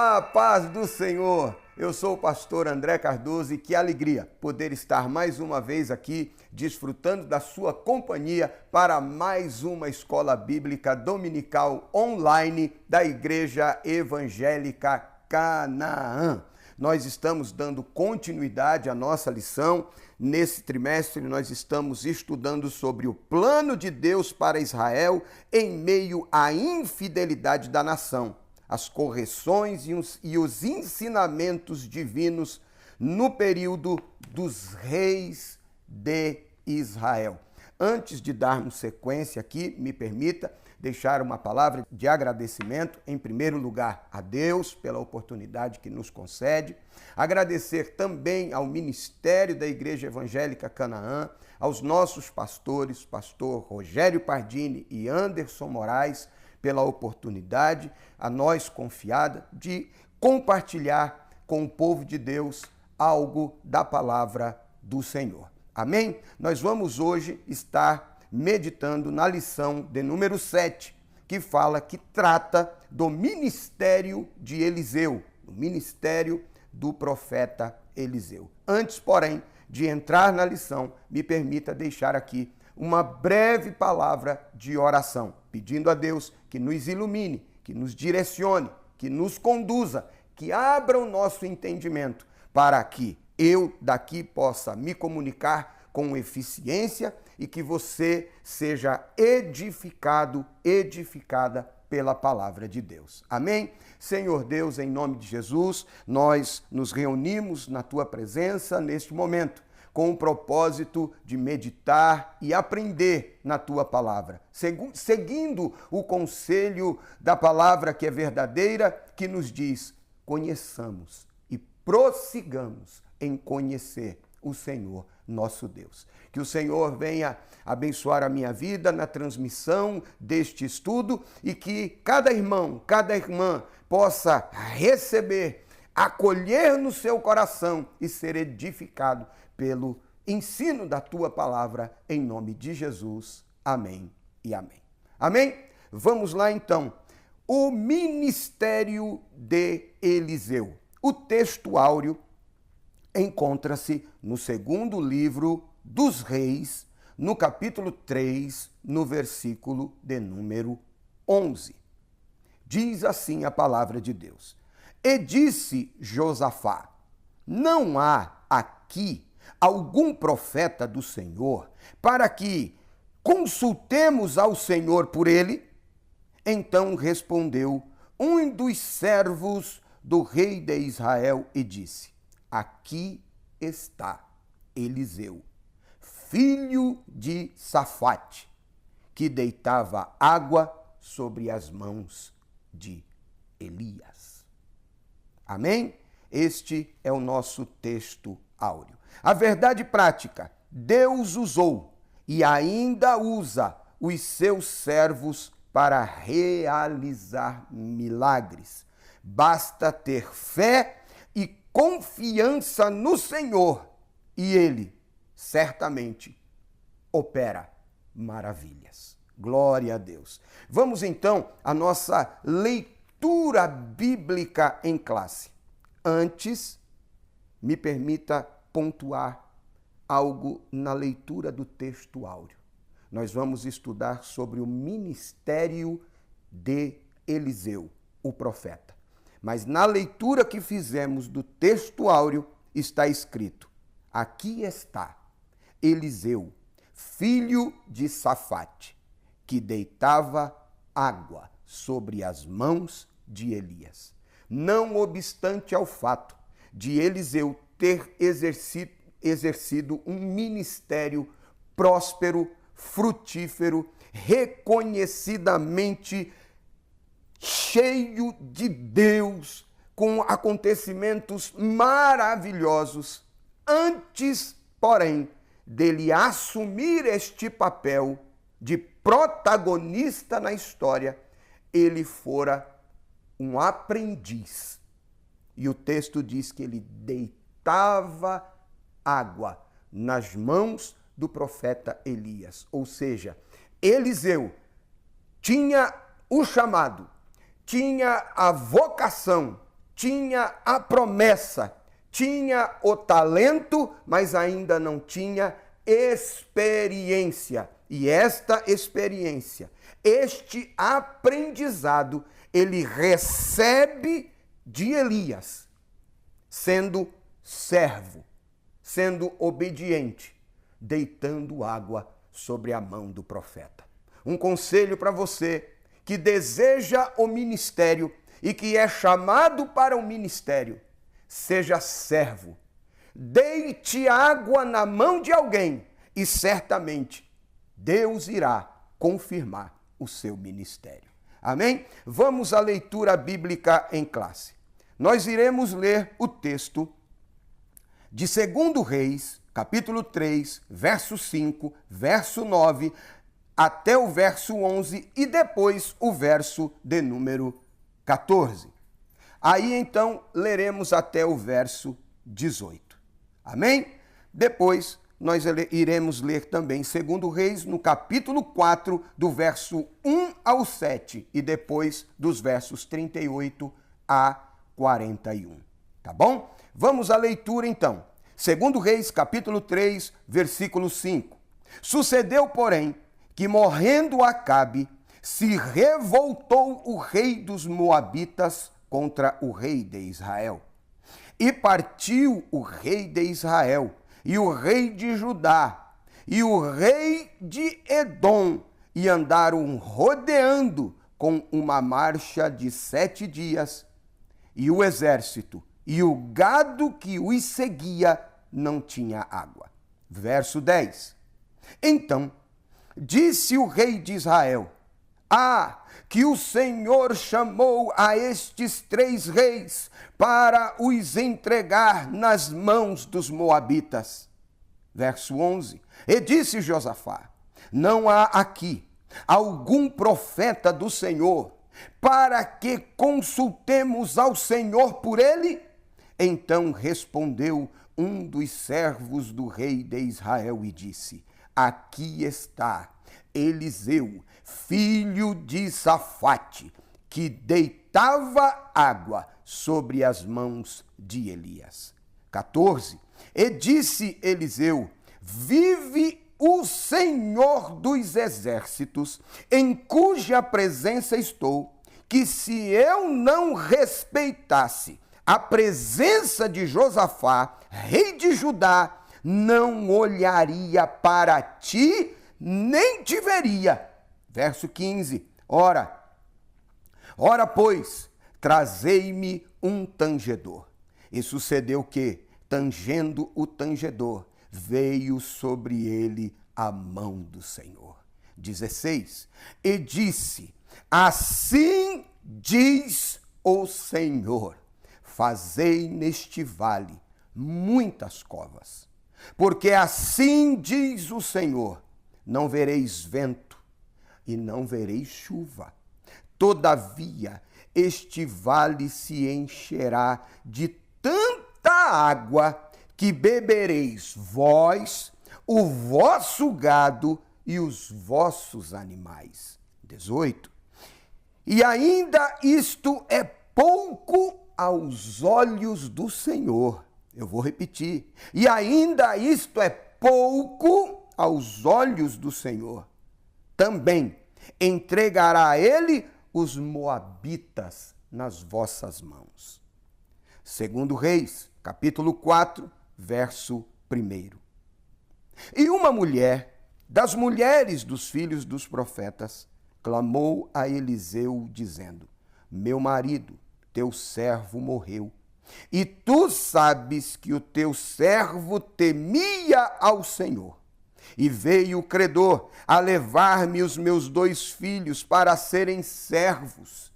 Olá, paz do Senhor! Eu sou o pastor André Cardoso e que alegria poder estar mais uma vez aqui desfrutando da sua companhia para mais uma escola bíblica dominical online da Igreja Evangélica Canaã. Nós estamos dando continuidade à nossa lição. Nesse trimestre nós estamos estudando sobre o plano de Deus para Israel em meio à infidelidade da nação, as correções e os ensinamentos divinos no período dos reis de Israel. Antes de darmos sequência aqui, me permita deixar uma palavra de agradecimento, em primeiro lugar, a Deus pela oportunidade que nos concede. Agradecer também ao Ministério da Igreja Evangélica Canaã, aos nossos pastores, pastor Rogério Pardini e Anderson Moraes, pela oportunidade, a nós confiada, de compartilhar com o povo de Deus algo da palavra do Senhor. Amém? Nós vamos hoje estar meditando na lição de número 7, que trata do ministério de Eliseu, do ministério do profeta Eliseu. Antes, porém, de entrar na lição, me permita deixar aqui uma breve palavra de oração, pedindo a Deus que nos ilumine, que nos direcione, que nos conduza, que abra o nosso entendimento, para que eu daqui possa me comunicar com eficiência e que você seja edificado, edificada pela palavra de Deus. Amém? Senhor Deus, em nome de Jesus, nós nos reunimos na tua presença neste momento, com o propósito de meditar e aprender na tua palavra, seguindo o conselho da palavra que é verdadeira, que nos diz: conheçamos e prossigamos em conhecer o Senhor nosso Deus. Que o Senhor venha abençoar a minha vida na transmissão deste estudo e que cada irmão, cada irmã possa receber, acolher no seu coração e ser edificado pelo ensino da tua palavra, em nome de Jesus. Amém e amém. Amém? Vamos lá então. O ministério de Eliseu. O texto áureo encontra-se no segundo livro dos Reis, no capítulo 3, no versículo de número 11. Diz assim a palavra de Deus: E disse Josafá: não há aqui algum profeta do Senhor para que consultemos ao Senhor por ele? Então respondeu um dos servos do rei de Israel e disse: aqui está Eliseu, filho de Safate, que deitava água sobre as mãos de Elias. Amém? Este é o nosso texto áureo. A verdade prática: Deus usou e ainda usa os seus servos para realizar milagres. Basta ter fé e confiança no Senhor e Ele certamente opera maravilhas. Glória a Deus. Vamos então à nossa leitura bíblica em classe. Antes, me permita pontuar algo na leitura do texto áureo. Nós vamos estudar sobre o ministério de Eliseu, o profeta. Mas na leitura que fizemos do texto áureo está escrito: aqui está Eliseu, filho de Safate, que deitava água sobre as mãos de Elias. Não obstante ao fato de Eliseu ter exercido um ministério próspero, frutífero, reconhecidamente cheio de Deus, com acontecimentos maravilhosos, antes, porém, dele assumir este papel de protagonista na história, ele fora um aprendiz. E o texto diz que ele deitava água nas mãos do profeta Elias. Ou seja, Eliseu tinha o chamado, tinha a vocação tinha a promessa, tinha o talento, mas ainda não tinha experiência. E esta experiência, este aprendizado, ele recebe de Elias, sendo servo, sendo obediente, deitando água sobre a mão do profeta. Um conselho para você que deseja o ministério e que é chamado para o ministério: seja servo, deite água na mão de alguém e certamente Deus irá confirmar o seu ministério. Amém? Vamos à leitura bíblica em classe. Nós iremos ler o texto de 2 Reis, capítulo 3, verso 5, verso 9, até o verso 11 e depois o verso de número 14. Aí então leremos até o verso 18. Amém? Depois nós iremos ler também 2 Reis no capítulo 4, do verso 1 ao 7 e depois dos versos 38 a 41. Tá bom? Vamos à leitura então. 2 Reis, capítulo 3, versículo 5. Sucedeu, porém, que morrendo Acabe, se revoltou o rei dos Moabitas contra o rei de Israel. E partiu o rei de Israel, e o rei de Judá, e o rei de Edom, e andaram rodeando com uma marcha de 7 dias, e o exército e o gado que os seguia não tinha água. Verso 10. Então disse o rei de Israel: que o Senhor chamou a estes 3 reis para os entregar nas mãos dos moabitas. Verso 11. E disse Josafá: não há aqui algum profeta do Senhor para que consultemos ao Senhor por ele? Então respondeu um dos servos do rei de Israel e disse: aqui está Eliseu, filho de Safate, que deitava água sobre as mãos de Elias. 14. E disse Eliseu: vive o Senhor dos exércitos, em cuja presença estou, que se eu não respeitasse a presença de Josafá, rei de Judá, não olharia para ti, nem te veria. Verso 15. Ora, pois, trazei-me um tangedor. E sucedeu que, tangendo o tangedor, veio sobre ele a mão do Senhor. 16. E disse: assim diz o Senhor: fazei neste vale muitas covas, porque assim diz o Senhor: não vereis vento e não vereis chuva. Todavia, este vale se encherá de tanta água que bebereis vós, o vosso gado e os vossos animais. 18. E ainda isto é pouco aos olhos do Senhor. Eu vou repetir. E ainda isto é pouco aos olhos do Senhor. Também entregará ele os moabitas nas vossas mãos. 2 Reis, capítulo 4, verso 1. E uma mulher, das mulheres dos filhos dos profetas, clamou a Eliseu, dizendo: meu marido, teu servo, morreu. E tu sabes que o teu servo temia ao Senhor. E veio o credor a levar-me os meus 2 filhos para serem servos.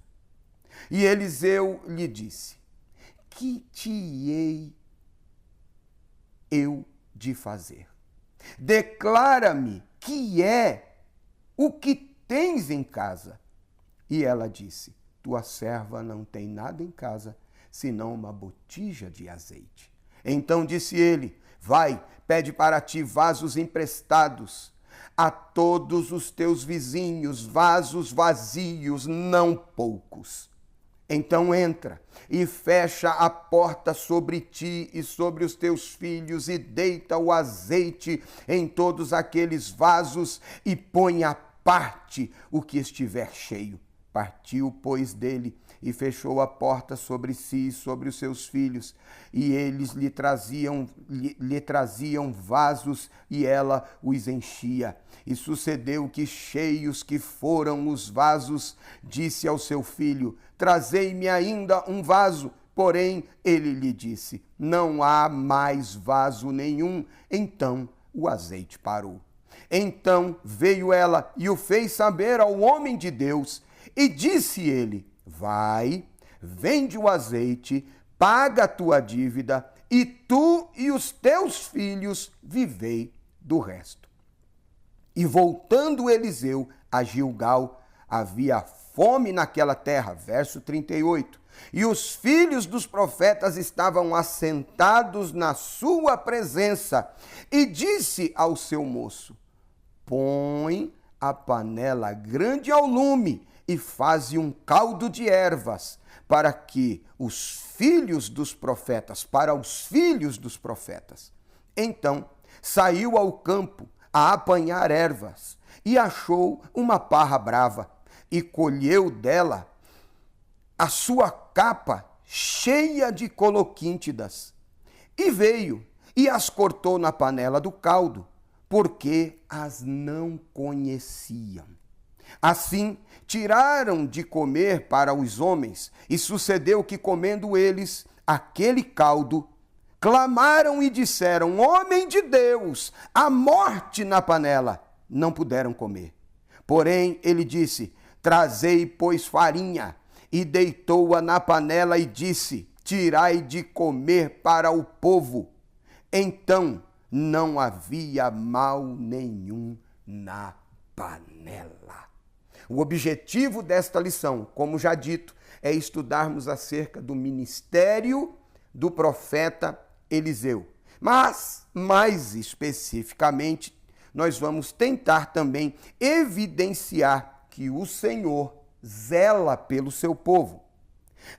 E Eliseu lhe disse: que te hei eu de fazer? Declara-me que é o que tens em casa. E ela disse: tua serva não tem nada em casa, senão uma botija de azeite. Então disse ele: vai, pede para ti vasos emprestados a todos os teus vizinhos, vasos vazios, não poucos. Então entra e fecha a porta sobre ti e sobre os teus filhos, e deita o azeite em todos aqueles vasos, e põe à parte o que estiver cheio. Partiu, pois, dele, e fechou a porta sobre si e sobre os seus filhos, e eles lhe traziam vasos, e ela os enchia. E sucedeu que, cheios que foram os vasos, disse ao seu filho: trazei-me ainda um vaso. Porém, ele lhe disse: não há mais vaso nenhum. Então o azeite parou. Então veio ela e o fez saber ao homem de Deus, e disse ele: vai, vende o azeite, paga a tua dívida, e tu e os teus filhos vivei do resto. E voltando Eliseu a Gilgal, havia fome naquela terra. Verso 38. E os filhos dos profetas estavam assentados na sua presença. E disse ao seu moço: põe a panela grande ao lume e faze um caldo de ervas, para os filhos dos profetas. Então saiu ao campo a apanhar ervas, e achou uma parra brava, e colheu dela a sua capa cheia de coloquíntidas, e veio e as cortou na panela do caldo, porque as não conheciam. Assim tiraram de comer para os homens, e sucedeu que, comendo eles aquele caldo, clamaram e disseram: homem de Deus, a morte na panela. Não puderam comer. Porém, ele disse: trazei, pois, farinha. E deitou-a na panela e disse: tirai de comer para o povo. Então não havia mal nenhum na panela. O objetivo desta lição, como já dito, é estudarmos acerca do ministério do profeta Eliseu. Mas, mais especificamente, nós vamos tentar também evidenciar que o Senhor zela pelo seu povo.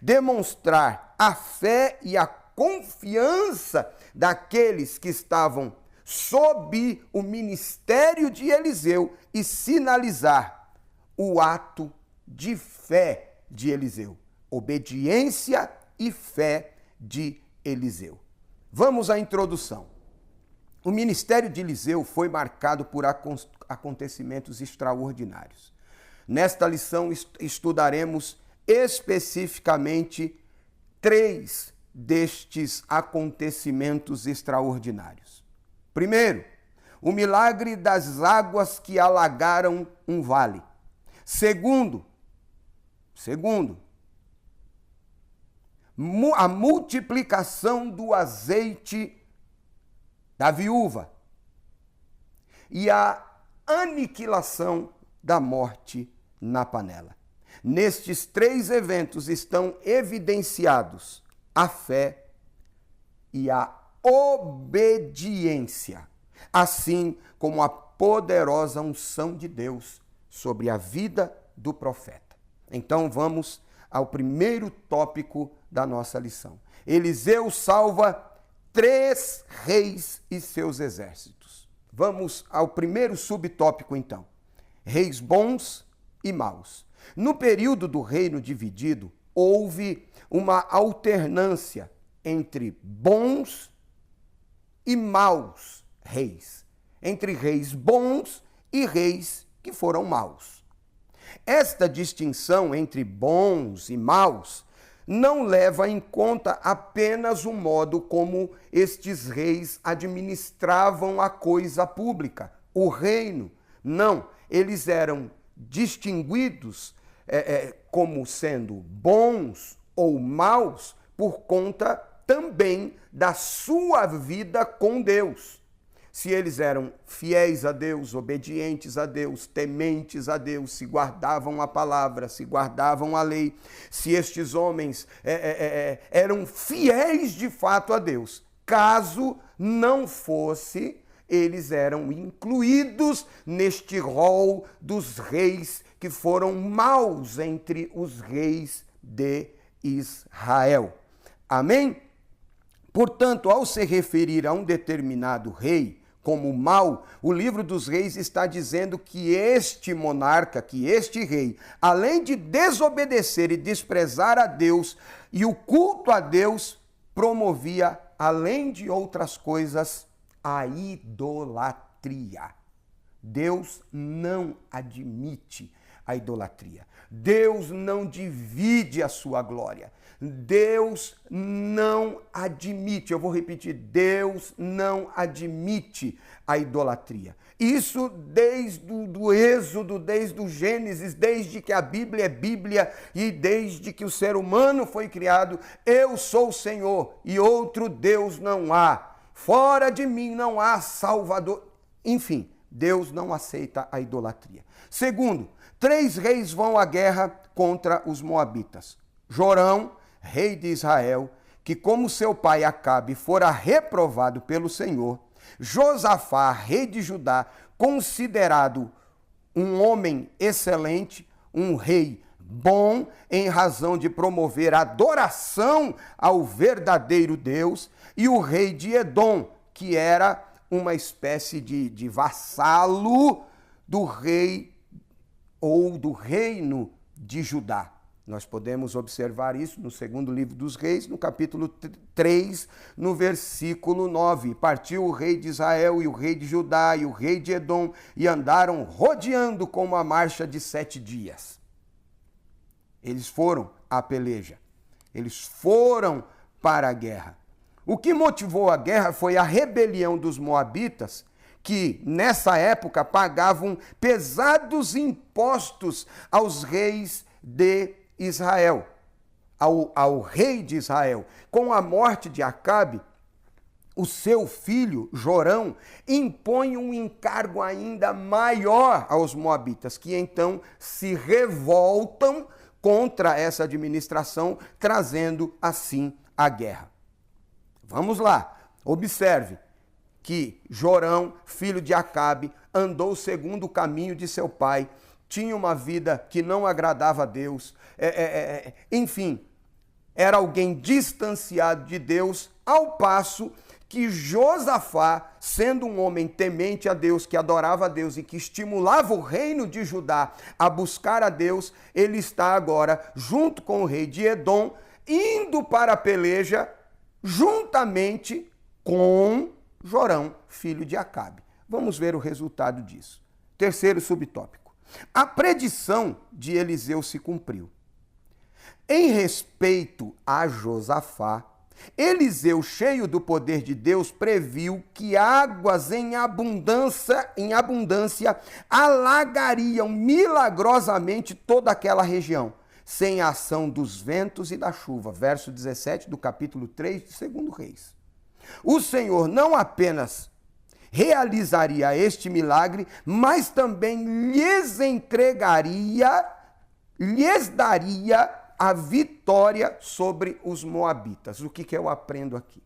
Demonstrar a fé e a confiança daqueles que estavam sob o ministério de Eliseu e sinalizar o ato de fé de Eliseu. Obediência e fé de Eliseu. Vamos à introdução. O ministério de Eliseu foi marcado por acontecimentos extraordinários. Nesta lição estudaremos especificamente 3 destes acontecimentos extraordinários. Primeiro, o milagre das águas que alagaram um vale. Segundo, a multiplicação do azeite da viúva e a aniquilação da morte na panela. Nestes 3 eventos estão evidenciados a fé e a obediência, assim como a poderosa unção de Deus sobre a vida do profeta. Então vamos ao primeiro tópico da nossa lição. Eliseu salva 3 reis e seus exércitos. Vamos ao primeiro subtópico então. Reis bons e maus. No período do reino dividido, houve uma alternância entre bons e maus reis, entre reis bons e reis que foram maus. Esta distinção entre bons e maus não leva em conta apenas o modo como estes reis administravam a coisa pública, o reino. Não, eles eram distinguidos como sendo bons ou maus por conta também da sua vida com Deus. Se eles eram fiéis a Deus, obedientes a Deus, tementes a Deus, se guardavam a palavra, se guardavam a lei, se estes homens eram fiéis de fato a Deus. Caso não fosse, eles eram incluídos neste rol dos reis que foram maus entre os reis de Israel. Amém? Portanto, ao se referir a um determinado rei como mau, o livro dos Reis está dizendo que este monarca, que este rei, além de desobedecer e desprezar a Deus e o culto a Deus, promovia, além de outras coisas, a idolatria. Deus não admite a idolatria. Deus não divide a sua glória. Deus não admite, eu vou repetir, Deus não admite a idolatria. Isso desde o Êxodo, desde o Gênesis, desde que a Bíblia é Bíblia e desde que o ser humano foi criado, eu sou o Senhor e outro Deus não há. Fora de mim não há Salvador. Enfim, Deus não aceita a idolatria. Segundo, 3 reis vão à guerra contra os moabitas. Jorão, rei de Israel, que como seu pai Acabe fora reprovado pelo Senhor. Josafá, rei de Judá, considerado um homem excelente, um rei bom, em razão de promover adoração ao verdadeiro Deus. E o rei de Edom, que era uma espécie de vassalo do rei ou do reino de Judá. Nós podemos observar isso no segundo livro dos Reis, no capítulo 3, no versículo 9. Partiu o rei de Israel e o rei de Judá e o rei de Edom e andaram rodeando como a marcha de 7 dias. Eles foram à peleja. Eles foram para a guerra. O que motivou a guerra foi a rebelião dos moabitas, que nessa época pagavam pesados impostos aos reis de Israel, ao rei de Israel. Com a morte de Acabe, o seu filho, Jorão, impõe um encargo ainda maior aos moabitas, que então se revoltam contra essa administração, trazendo assim a guerra. Vamos lá, observe que Jorão, filho de Acabe, andou segundo o caminho de seu pai, tinha uma vida que não agradava a Deus, enfim, era alguém distanciado de Deus, ao passo que Josafá, sendo um homem temente a Deus, que adorava a Deus e que estimulava o reino de Judá a buscar a Deus, ele está agora, junto com o rei de Edom, indo para a peleja, juntamente com Jorão, filho de Acabe. Vamos ver o resultado disso. Terceiro subtópico. A predição de Eliseu se cumpriu. Em respeito a Josafá, Eliseu, cheio do poder de Deus, previu que águas em abundância alagariam milagrosamente toda aquela região, sem a ação dos ventos e da chuva. Verso 17 do capítulo 3 de 2 Reis. O Senhor não apenas realizaria este milagre, mas também lhes daria a vitória sobre os moabitas. O que eu aprendo aqui?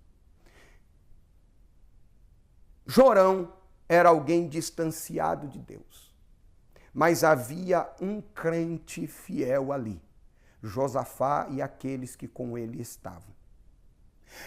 Jorão era alguém distanciado de Deus, mas havia um crente fiel ali, Josafá e aqueles que com ele estavam.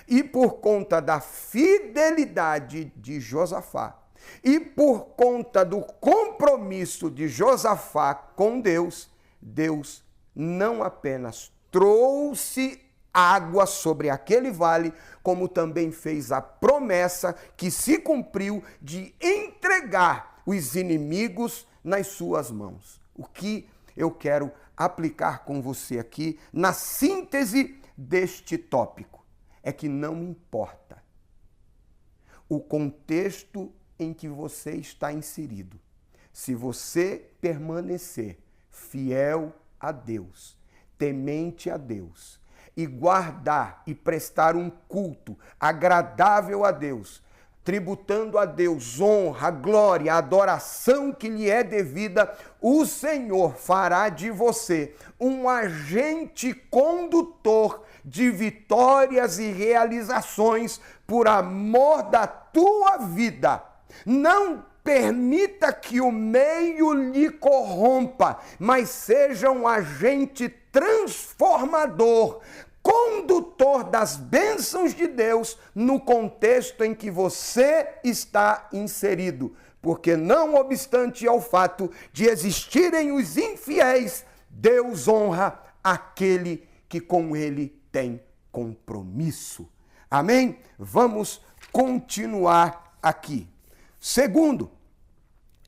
E por conta da fidelidade de Josafá, e por conta do compromisso de Josafá com Deus, Deus não apenas trouxe água sobre aquele vale, como também fez a promessa que se cumpriu de entregar os inimigos nas suas mãos. O que eu quero aplicar com você aqui na síntese deste tópico é que não importa o contexto em que você está inserido, se você permanecer fiel a Deus, temente a Deus, e guardar e prestar um culto agradável a Deus, tributando a Deus honra, glória, adoração que lhe é devida, o Senhor fará de você um agente condutor de vitórias e realizações por amor da tua vida. Não permita que o meio lhe corrompa, mas seja um agente transformador, condutor das bênçãos de Deus no contexto em que você está inserido. Porque não obstante ao fato de existirem os infiéis, Deus honra aquele que com ele tem compromisso. Amém? Vamos continuar aqui. Segundo,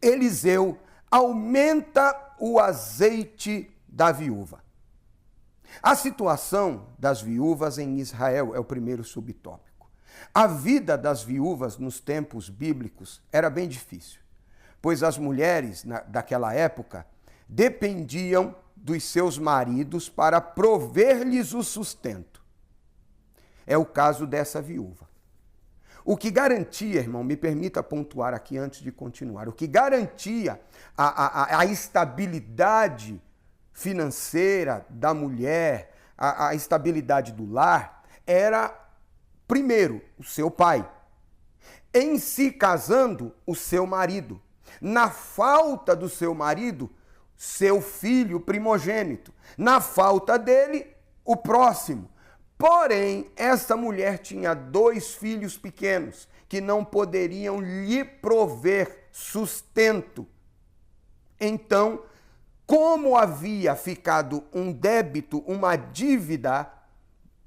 Eliseu aumenta o azeite da viúva. A situação das viúvas em Israel é o primeiro subtópico. A vida das viúvas nos tempos bíblicos era bem difícil, pois as mulheres daquela época dependiam dos seus maridos para prover-lhes o sustento. É o caso dessa viúva. O que garantia, irmão, me permita pontuar aqui antes de continuar, o que garantia a estabilidade financeira da mulher, a estabilidade do lar, era, primeiro, o seu pai. Em se casando, o seu marido. Na falta do seu marido, seu filho primogênito. Na falta dele, o próximo. Porém, essa mulher tinha 2 filhos pequenos que não poderiam lhe prover sustento. Então, como havia ficado um débito, uma dívida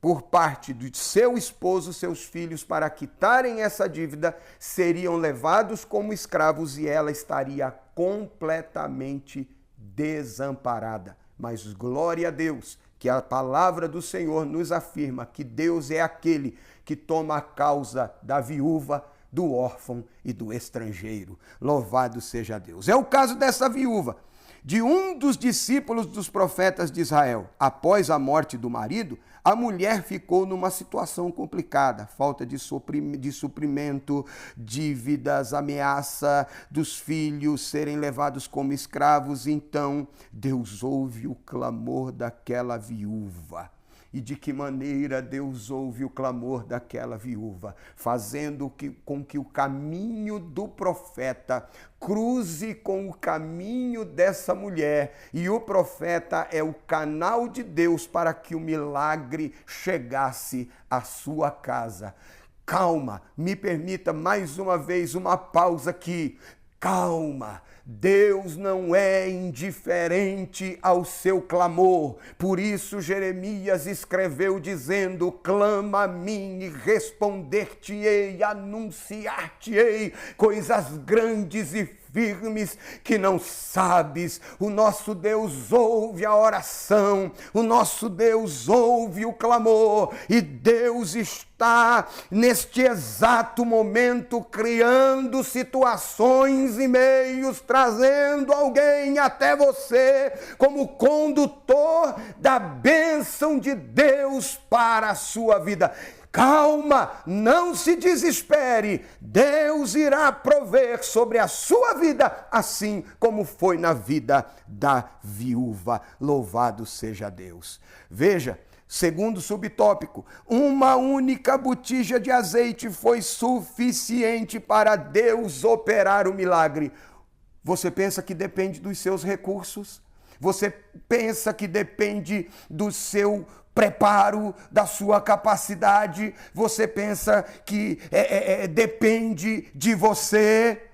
por parte do seu esposo, seus filhos, para quitarem essa dívida, seriam levados como escravos e ela estaria completamente desamparada. Mas glória a Deus, que a palavra do Senhor nos afirma que Deus é aquele que toma a causa da viúva, do órfão e do estrangeiro. Louvado seja Deus. É o caso dessa viúva, de um dos discípulos dos profetas de Israel. Após a morte do marido, a mulher ficou numa situação complicada, falta de suprimento, dívidas, ameaça dos filhos serem levados como escravos. Então, Deus ouve o clamor daquela viúva. E de que maneira Deus ouve o clamor daquela viúva? Fazendo com que o caminho do profeta cruze com o caminho dessa mulher. E o profeta é o canal de Deus para que o milagre chegasse à sua casa. Calma, me permita mais uma vez uma pausa aqui. Calma, Deus não é indiferente ao seu clamor. Por isso Jeremias escreveu dizendo: clama a mim e responder-te-ei, anunciar-te-ei coisas grandes e firmes que não sabes. O nosso Deus ouve a oração, o nosso Deus ouve o clamor, e Deus está neste exato momento criando situações e meios, trazendo alguém até você como condutor da bênção de Deus para a sua vida. Calma, não se desespere, Deus irá prover sobre a sua vida, assim como foi na vida da viúva. Louvado seja Deus. Veja, segundo subtópico, uma única botija de azeite foi suficiente para Deus operar o milagre. Você pensa que depende dos seus recursos? Você pensa que depende do seu preparo, da sua capacidade? Você pensa que depende de você?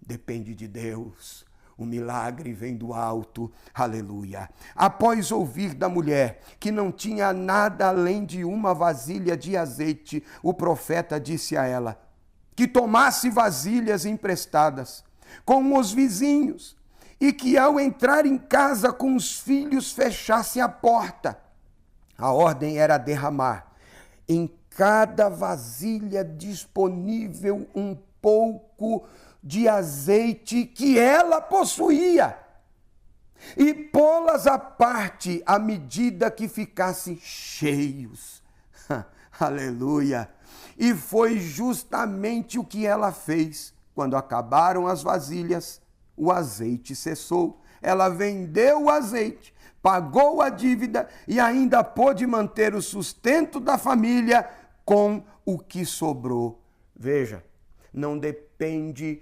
Depende de Deus. O milagre vem do alto, aleluia. Após ouvir da mulher que não tinha nada além de uma vasilha de azeite, o profeta disse a ela que tomasse vasilhas emprestadas com os vizinhos e que ao entrar em casa com os filhos fechasse a porta. A ordem era derramar em cada vasilha disponível um pouco de azeite que ela possuía e pô-las à parte à medida que ficassem cheios. Aleluia! E foi justamente o que ela fez. Quando acabaram as vasilhas, o azeite cessou. Ela vendeu o azeite, pagou a dívida e ainda pôde manter o sustento da família com o que sobrou. Veja, não dependeu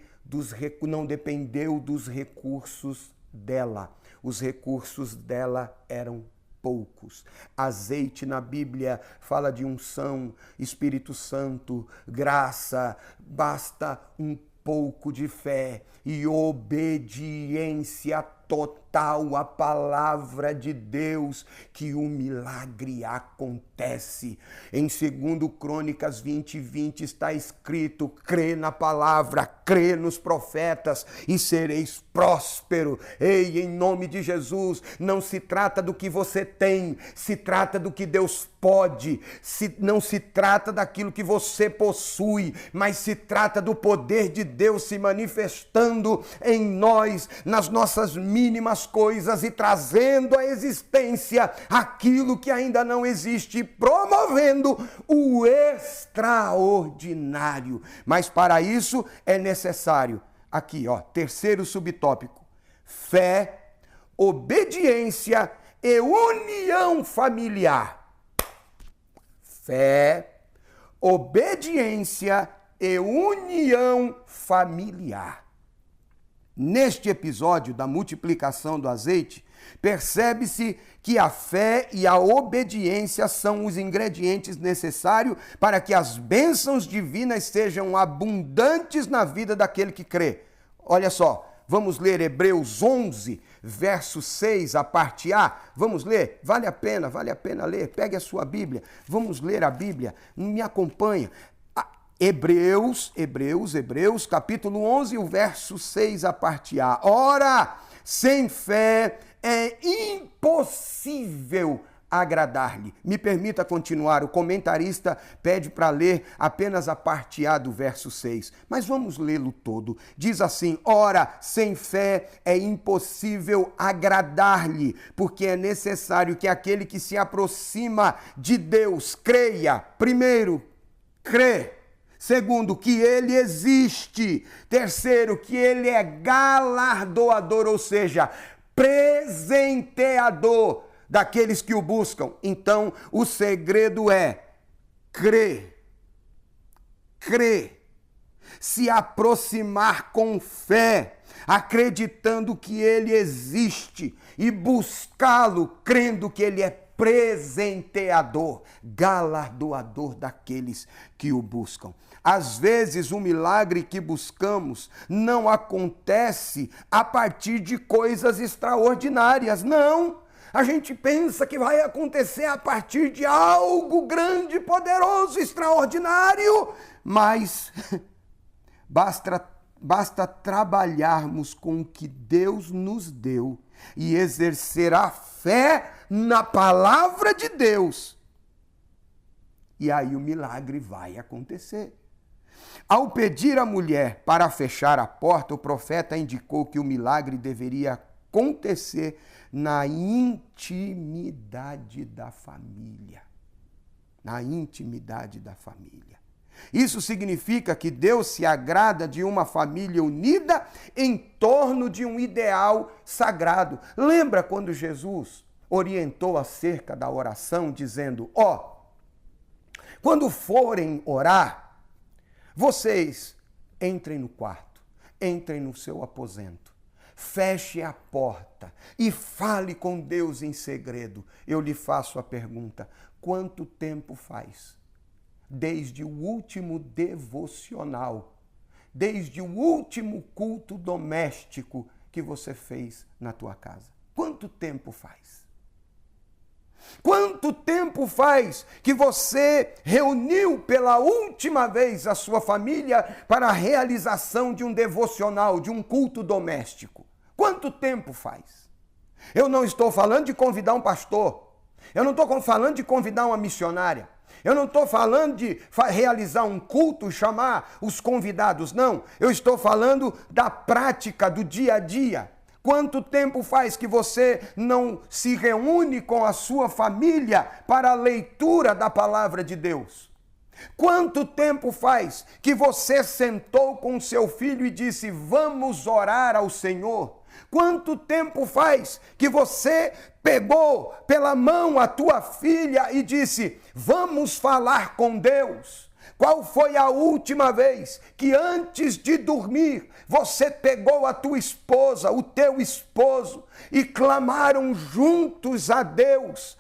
dos recursos dela. Os recursos dela eram poucos. Azeite na Bíblia fala de unção, Espírito Santo, graça, basta um pouco de fé e obediência total à palavra de Deus, que o milagre acontece. Em 2 Crônicas 20:20 está escrito: crê na palavra, crê nos profetas e sereis próspero. Ei, em nome de Jesus, não se trata do que você tem, se trata do que Deus pode. Não se trata daquilo que você possui, mas se trata do poder de Deus se manifestando em nós, nas nossas mínimas coisas e trazendo à existência aquilo que ainda não existe, promovendo o extraordinário. Mas para isso é necessário, aqui, terceiro subtópico: fé, obediência e união familiar. Fé, obediência e união familiar. Neste episódio da multiplicação do azeite, percebe-se que a fé e a obediência são os ingredientes necessários para que as bênçãos divinas sejam abundantes na vida daquele que crê. Olha só, vamos ler Hebreus 11, verso 6, a parte A. Vamos ler? Vale a pena ler. Pegue a sua Bíblia, vamos ler a Bíblia, me acompanha. Hebreus, capítulo 11, o verso 6, a parte A. Ora, sem fé é impossível agradar-lhe. Me permita continuar, o comentarista pede para ler apenas a parte A do verso 6, mas vamos lê-lo todo. Diz assim: ora, sem fé é impossível agradar-lhe, porque é necessário que aquele que se aproxima de Deus creia. Primeiro, crê. Segundo, que ele existe. Terceiro, que ele é galardoador, ou seja, presenteador daqueles que o buscam. Então, o segredo é crer. Crer. Se aproximar com fé, acreditando que ele existe, e buscá-lo crendo que ele é presenteador, galardoador daqueles que o buscam. Às vezes o milagre que buscamos não acontece a partir de coisas extraordinárias, não. A gente pensa que vai acontecer a partir de algo grande, poderoso, extraordinário, mas basta trabalharmos com o que Deus nos deu e exercer a fé na palavra de Deus. E aí o milagre vai acontecer. Ao pedir à mulher para fechar a porta, o profeta indicou que o milagre deveria acontecer na intimidade da família. Na intimidade da família. Isso significa que Deus se agrada de uma família unida em torno de um ideal sagrado. Lembra quando Jesus orientou acerca da oração, dizendo: quando forem orar, vocês entrem no quarto, entrem no seu aposento, feche a porta e fale com Deus em segredo. Eu lhe faço a pergunta: quanto tempo faz? Desde o último devocional, desde o último culto doméstico que você fez na tua casa? Quanto tempo faz? Quanto tempo faz que você reuniu pela última vez a sua família para a realização de um devocional, de um culto doméstico? Quanto tempo faz? Eu não estou falando de convidar um pastor, eu não estou falando de convidar uma missionária, eu não estou falando de realizar um culto, chamar os convidados, não. Eu estou falando da prática do dia a dia. Quanto tempo faz que você não se reúne com a sua família para a leitura da palavra de Deus? Quanto tempo faz que você sentou com seu filho e disse: vamos orar ao Senhor? Quanto tempo faz que você pegou pela mão a tua filha e disse: vamos falar com Deus? Qual foi a última vez que antes de dormir você pegou a tua esposa, o teu esposo e clamaram juntos a Deus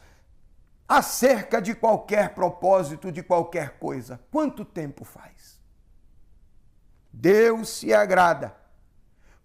acerca de qualquer propósito, de qualquer coisa? Quanto tempo faz? Deus se agrada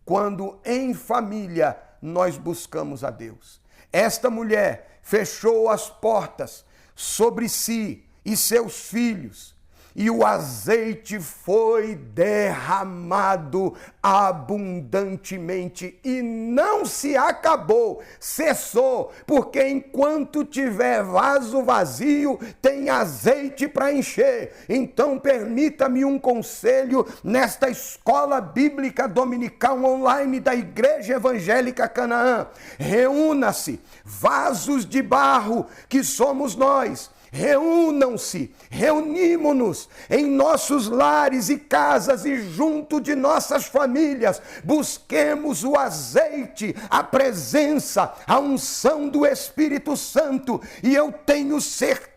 quando em família nós buscamos a Deus. Esta mulher fechou as portas sobre si e seus filhos, e o azeite foi derramado abundantemente e não se acabou, cessou, porque enquanto tiver vaso vazio, tem azeite para encher. Então permita-me um conselho nesta escola bíblica dominical online da Igreja Evangélica Canaã: reúna-se, vasos de barro que somos nós. Reúnam-se, reunimos-nos em nossos lares e casas e junto de nossas famílias, busquemos o azeite, a presença, a unção do Espírito Santo, e eu tenho certeza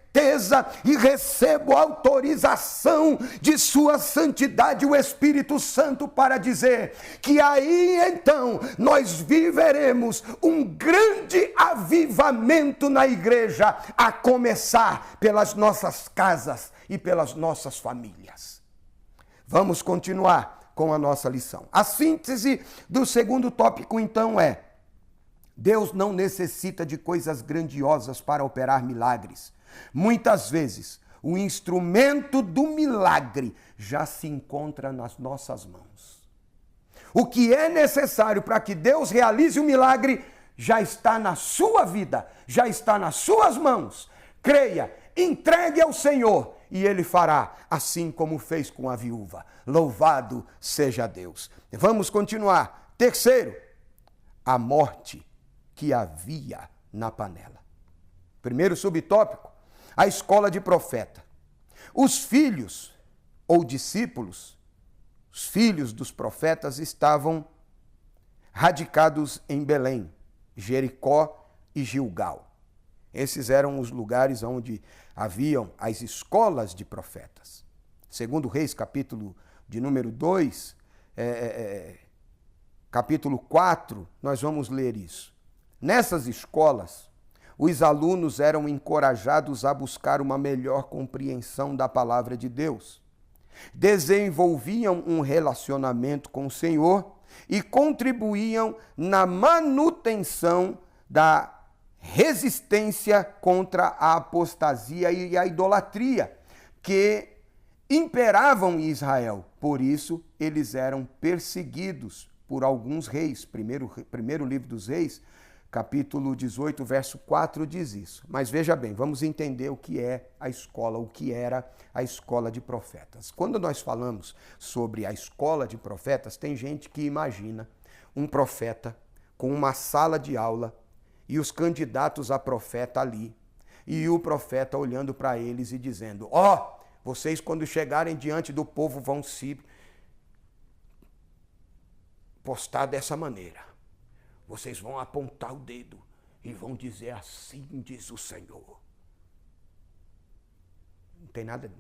e recebo autorização de sua santidade, o Espírito Santo, para dizer que aí então nós viveremos um grande avivamento na igreja, a começar pelas nossas casas e pelas nossas famílias. Vamos continuar com a nossa lição. A síntese do segundo tópico então é: Deus não necessita de coisas grandiosas para operar milagres. Muitas vezes, o instrumento do milagre já se encontra nas nossas mãos. O que é necessário para que Deus realize o milagre já está na sua vida, já está nas suas mãos. Creia, entregue ao Senhor e Ele fará, assim como fez com a viúva. Louvado seja Deus. Vamos continuar. Terceiro, a morte que havia na panela. Primeiro subtópico: a escola de profeta. Os filhos ou discípulos, os filhos dos profetas, estavam radicados em Belém, Jericó e Gilgal. Esses eram os lugares onde haviam as escolas de profetas. Segundo Reis, capítulo de número 2, capítulo 4, nós vamos ler isso. Nessas escolas, os alunos eram encorajados a buscar uma melhor compreensão da palavra de Deus. Desenvolviam um relacionamento com o Senhor e contribuíam na manutenção da resistência contra a apostasia e a idolatria que imperavam em Israel. Por isso, eles eram perseguidos por alguns reis. Primeiro livro dos Reis, capítulo 18, verso 4, diz isso. Mas veja bem, vamos entender o que é a escola, o que era a escola de profetas. Quando nós falamos sobre a escola de profetas, tem gente que imagina um profeta com uma sala de aula e os candidatos a profeta ali, e o profeta olhando para eles e dizendo: ó, vocês quando chegarem diante do povo vão se postar dessa maneira. Vocês vão apontar o dedo e vão dizer: assim diz o Senhor.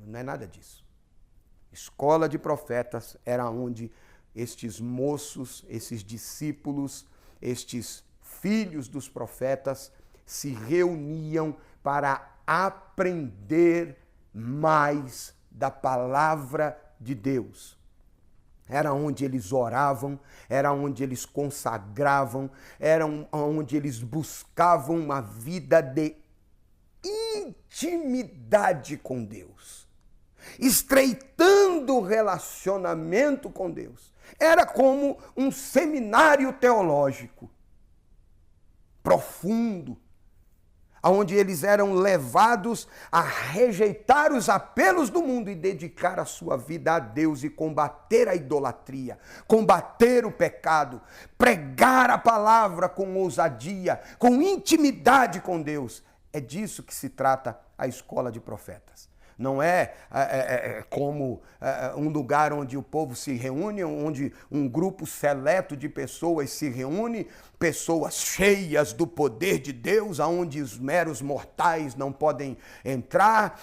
Não é nada disso. Escola de profetas era onde estes moços, esses discípulos, estes filhos dos profetas se reuniam para aprender mais da palavra de Deus. Era onde eles oravam, era onde eles consagravam, era onde eles buscavam uma vida de intimidade com Deus, estreitando o relacionamento com Deus. Era como um seminário teológico profundo, onde eles eram levados a rejeitar os apelos do mundo e dedicar a sua vida a Deus e combater a idolatria, combater o pecado, pregar a palavra com ousadia, com intimidade com Deus. É disso que se trata a escola de profetas. Não é, como um lugar onde o povo se reúne, onde um grupo seleto de pessoas se reúne, pessoas cheias do poder de Deus, aonde os meros mortais não podem entrar.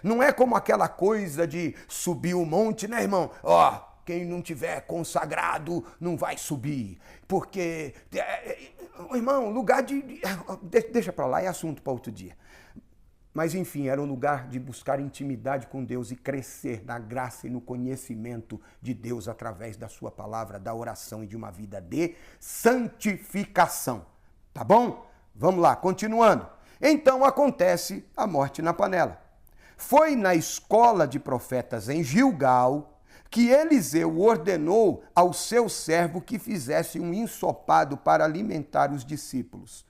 Não é como aquela coisa de subir o monte, né, irmão? Quem não tiver consagrado não vai subir, porque, irmão, lugar deixa para lá, é assunto para outro dia. Mas enfim, era um lugar de buscar intimidade com Deus e crescer na graça e no conhecimento de Deus através da sua palavra, da oração e de uma vida de santificação. Tá bom? Vamos lá, continuando. Então acontece a morte na panela. Foi na escola de profetas em Gilgal que Eliseu ordenou ao seu servo que fizesse um ensopado para alimentar os discípulos.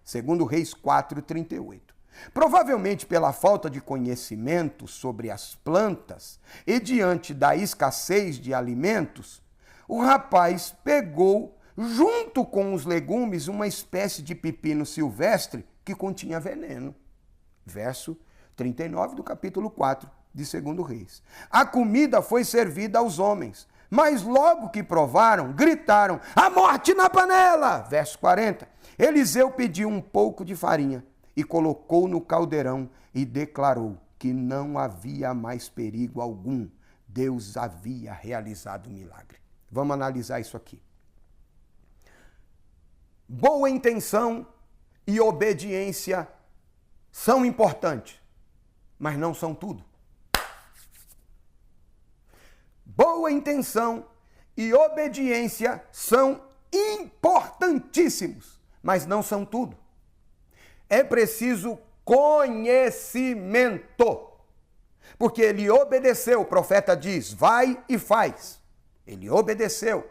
Segundo Reis 4:38. Provavelmente pela falta de conhecimento sobre as plantas e diante da escassez de alimentos, o rapaz pegou, junto com os legumes, uma espécie de pepino silvestre que continha veneno. Verso 39 do capítulo 4 de 2 Reis. A comida foi servida aos homens, mas logo que provaram, gritaram: "A morte na panela!" Verso 40. Eliseu pediu um pouco de farinha e colocou no caldeirão e declarou que não havia mais perigo algum. Deus havia realizado o milagre. Vamos analisar isso aqui. Boa intenção e obediência são importantes, mas não são tudo. Boa intenção e obediência são importantíssimos, mas não são tudo. É preciso conhecimento. Porque ele obedeceu, o profeta diz: vai e faz. Ele obedeceu.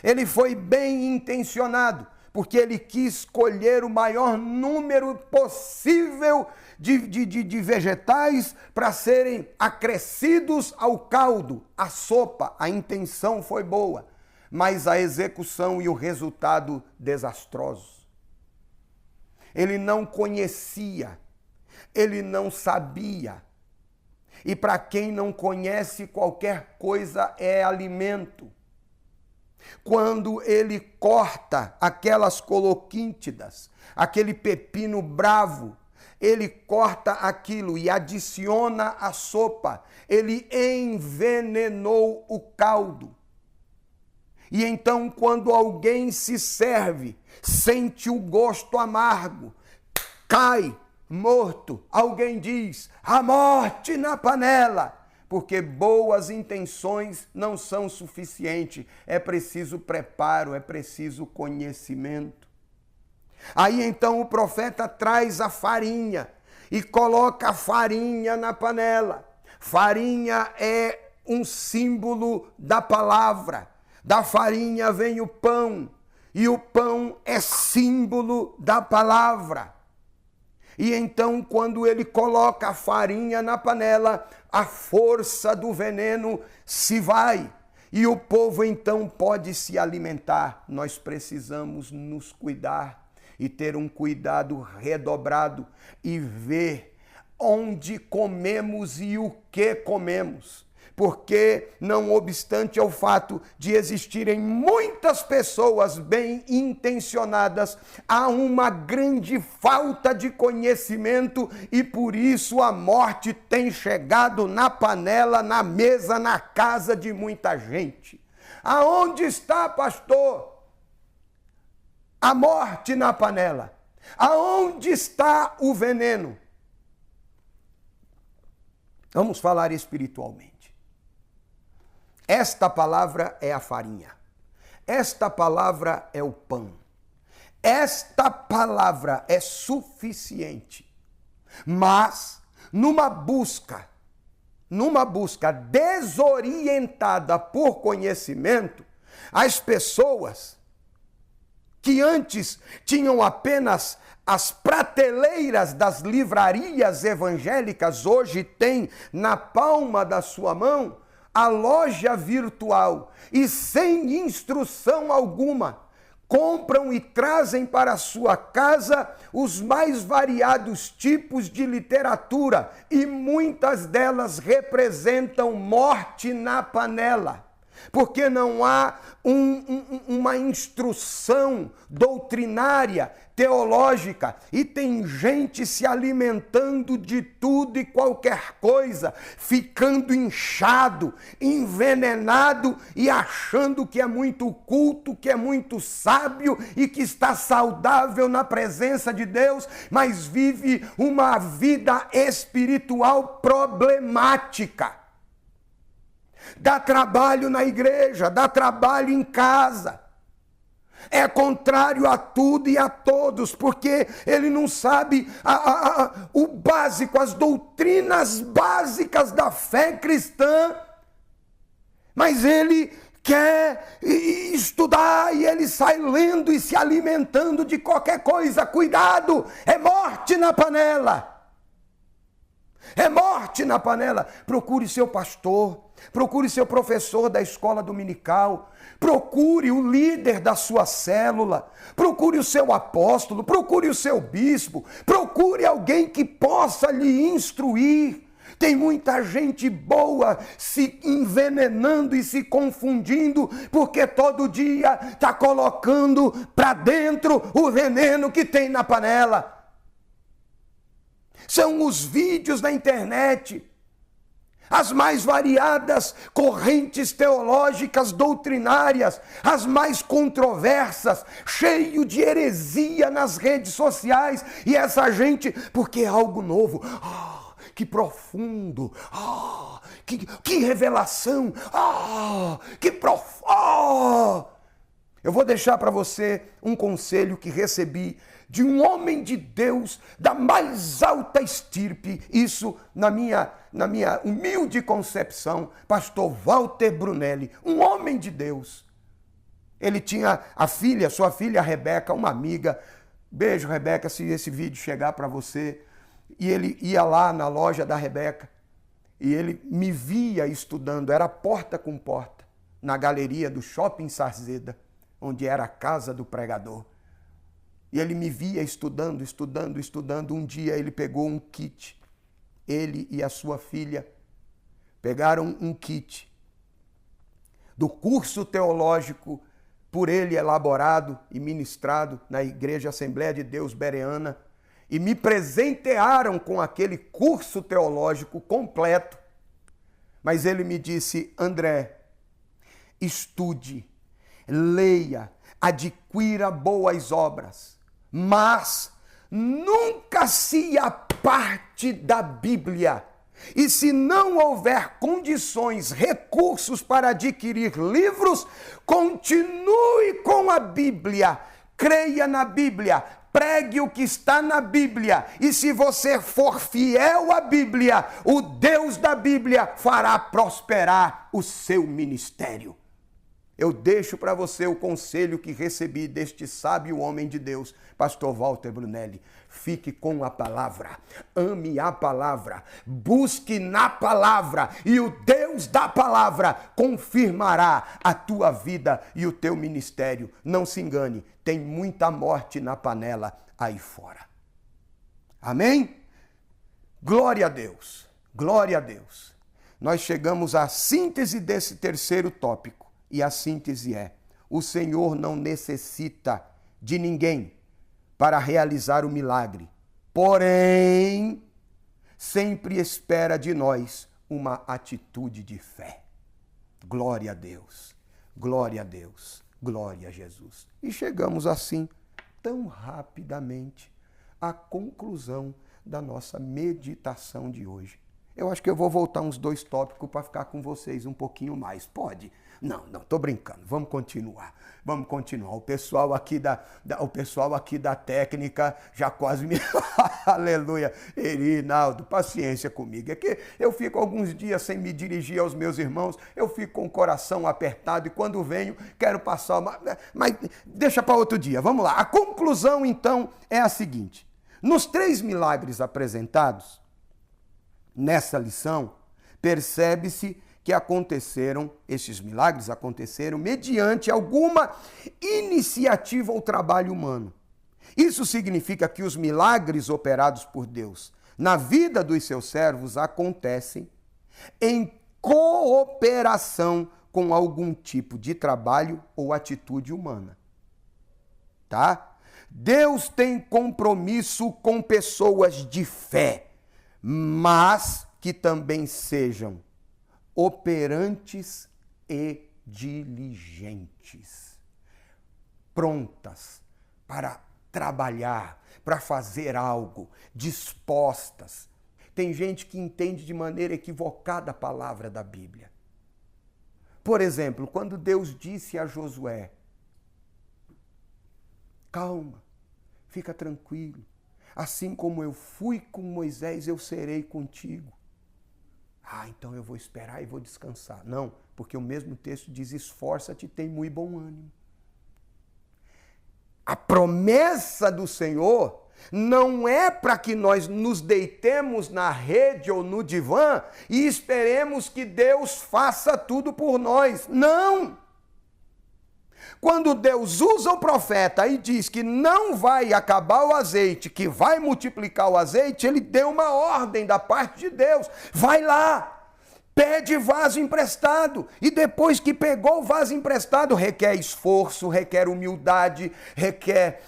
Ele foi bem intencionado, porque ele quis escolher o maior número possível de vegetais para serem acrescidos ao caldo, à sopa. A intenção foi boa, mas a execução e o resultado desastrosos. Ele não conhecia, ele não sabia. E para quem não conhece, qualquer coisa é alimento. Quando ele corta aquelas coloquíntidas, aquele pepino bravo, ele corta aquilo e adiciona a sopa. Ele envenenou o caldo. E então, quando alguém se serve, sente o gosto amargo, cai morto. Alguém diz: "A morte na panela", porque boas intenções não são suficientes. É preciso preparo, é preciso conhecimento. Aí então o profeta traz a farinha e coloca a farinha na panela. Farinha é um símbolo da palavra. Da farinha vem o pão, e o pão é símbolo da palavra. E então, quando ele coloca a farinha na panela, a força do veneno se vai. E o povo então pode se alimentar. Nós precisamos nos cuidar e ter um cuidado redobrado e ver onde comemos e o que comemos. Porque, não obstante ao fato de existirem muitas pessoas bem intencionadas, há uma grande falta de conhecimento e por isso a morte tem chegado na panela, na mesa, na casa de muita gente. Aonde está, pastor? A morte na panela. Aonde está o veneno? Vamos falar espiritualmente. Esta palavra é a farinha. Esta palavra é o pão. Esta palavra é suficiente. Mas, numa busca desorientada por conhecimento, as pessoas que antes tinham apenas as prateleiras das livrarias evangélicas, hoje têm na palma da sua mão a loja virtual e sem instrução alguma, compram e trazem para sua casa os mais variados tipos de literatura e muitas delas representam morte na panela, porque não há uma instrução doutrinária, teológica, e tem gente se alimentando de tudo e qualquer coisa, ficando inchado, envenenado e achando que é muito culto, que é muito sábio e que está saudável na presença de Deus, mas vive uma vida espiritual problemática. Dá trabalho na igreja, dá trabalho em casa. É contrário a tudo e a todos, porque ele não sabe o básico, as doutrinas básicas da fé cristã, mas ele quer estudar e ele sai lendo e se alimentando de qualquer coisa. Cuidado, é morte na panela. É morte na panela. Procure seu pastor, procure seu professor da escola dominical, procure o líder da sua célula, procure o seu apóstolo, procure o seu bispo, procure alguém que possa lhe instruir. Tem muita gente boa se envenenando e se confundindo, porque todo dia está colocando para dentro o veneno que tem na panela. São os vídeos na internet, as mais variadas correntes teológicas doutrinárias, as mais controversas, cheio de heresia nas redes sociais, e essa gente, porque é algo novo, que profundo, que revelação, que profundo. Eu vou deixar para você um conselho que recebi de um homem de Deus da mais alta estirpe, isso na minha humilde concepção, pastor Walter Brunelli, um homem de Deus. Ele tinha sua filha Rebeca, uma amiga. Beijo, Rebeca, se esse vídeo chegar para você. E ele ia lá na loja da Rebeca e ele me via estudando, era porta com porta, na galeria do Shopping Sarzeda, onde era a casa do pregador. E ele me via estudando. Um dia ele pegou um kit. Ele e a sua filha pegaram um kit do curso teológico por ele elaborado e ministrado na Igreja Assembleia de Deus Bereana e me presentearam com aquele curso teológico completo. Mas ele me disse: André, estude, leia, adquira boas obras, mas nunca se aparte da Bíblia. E se não houver condições, recursos para adquirir livros, continue com a Bíblia, creia na Bíblia, pregue o que está na Bíblia. E se você for fiel à Bíblia, o Deus da Bíblia fará prosperar o seu ministério. Eu deixo para você o conselho que recebi deste sábio homem de Deus, pastor Walter Brunelli. Fique com a palavra, ame a palavra, busque na palavra e o Deus da palavra confirmará a tua vida e o teu ministério. Não se engane, tem muita morte na panela aí fora. Amém? Glória a Deus, glória a Deus. Nós chegamos à síntese desse terceiro tópico. E a síntese é: o Senhor não necessita de ninguém para realizar o milagre, porém, sempre espera de nós uma atitude de fé. Glória a Deus, glória a Deus, glória a Jesus. E chegamos assim, tão rapidamente, à conclusão da nossa meditação de hoje. Eu acho que eu vou voltar uns 2 tópicos para ficar com vocês um pouquinho mais. Pode? Não, tô brincando. Vamos continuar. O pessoal aqui da técnica já quase me... Aleluia. Erinaldo, paciência comigo. É que eu fico alguns dias sem me dirigir aos meus irmãos, eu fico com o coração apertado e quando venho, quero passar uma... Mas deixa para outro dia. Vamos lá. A conclusão, então, é a seguinte. Nos 3 milagres apresentados nessa lição, percebe-se que que esses milagres aconteceram mediante alguma iniciativa ou trabalho humano. Isso significa que os milagres operados por Deus na vida dos seus servos acontecem em cooperação com algum tipo de trabalho ou atitude humana. Tá? Deus tem compromisso com pessoas de fé, mas que também sejam operantes e diligentes, prontas para trabalhar, para fazer algo, dispostas. Tem gente que entende de maneira equivocada a palavra da Bíblia. Por exemplo, quando Deus disse a Josué: calma, fica tranquilo, assim como eu fui com Moisés, eu serei contigo. Então eu vou esperar e vou descansar. Não, porque o mesmo texto diz: esforça-te, tem muito bom ânimo. A promessa do Senhor não é para que nós nos deitemos na rede ou no divã e esperemos que Deus faça tudo por nós. Não! Quando Deus usa o profeta e diz que não vai acabar o azeite, que vai multiplicar o azeite, ele deu uma ordem da parte de Deus. Vai lá! Pede vaso emprestado, e depois que pegou o vaso emprestado, requer esforço, requer humildade, requer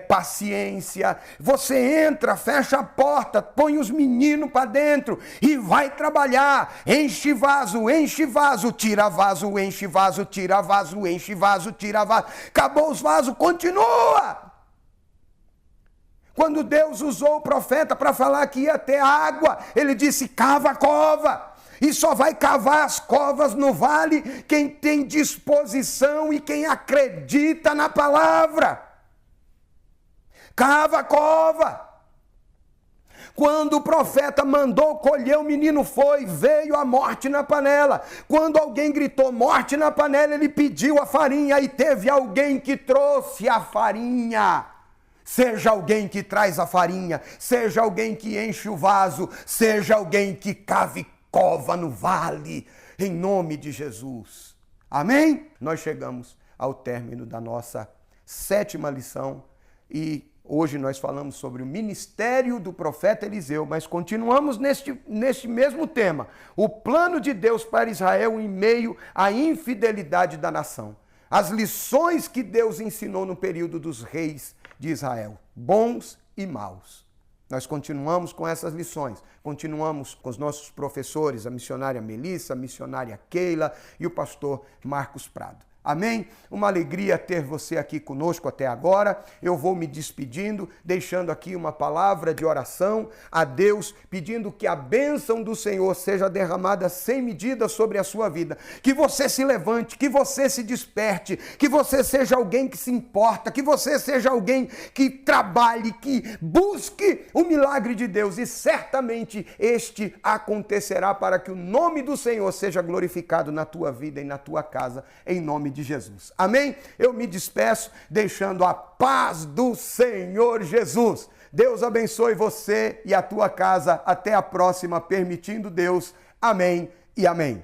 paciência. Você entra, fecha a porta, põe os meninos para dentro e vai trabalhar. Enche vaso, tira vaso, enche vaso, tira vaso, enche vaso, tira vaso. Acabou os vasos, continua. Quando Deus usou o profeta para falar que ia ter água, ele disse: cava a cova. E só vai cavar as covas no vale quem tem disposição e quem acredita na palavra. Cava a cova. Quando o profeta mandou colher, o menino foi, veio a morte na panela. Quando alguém gritou morte na panela, ele pediu a farinha e teve alguém que trouxe a farinha. Seja alguém que traz a farinha, seja alguém que enche o vaso, seja alguém que cave cova no vale, em nome de Jesus. Amém? Nós chegamos ao término da nossa 7ª lição e hoje nós falamos sobre o ministério do profeta Eliseu, mas continuamos neste mesmo tema, o plano de Deus para Israel em meio à infidelidade da nação. As lições que Deus ensinou no período dos reis de Israel, bons e maus. Nós continuamos com essas lições, continuamos com os nossos professores, a missionária Melissa, a missionária Keila e o pastor Marcos Prado. Amém? Uma alegria ter você aqui conosco até agora. Eu vou me despedindo, deixando aqui uma palavra de oração a Deus, pedindo que a bênção do Senhor seja derramada sem medida sobre a sua vida. Que você se levante, que você se desperte, que você seja alguém que se importa, que você seja alguém que trabalhe, que busque o milagre de Deus. E certamente este acontecerá para que o nome do Senhor seja glorificado na tua vida e na tua casa, em nome de Jesus. Amém? Eu me despeço deixando a paz do Senhor Jesus. Deus abençoe você e a tua casa. Até a próxima, permitindo Deus. Amém e amém.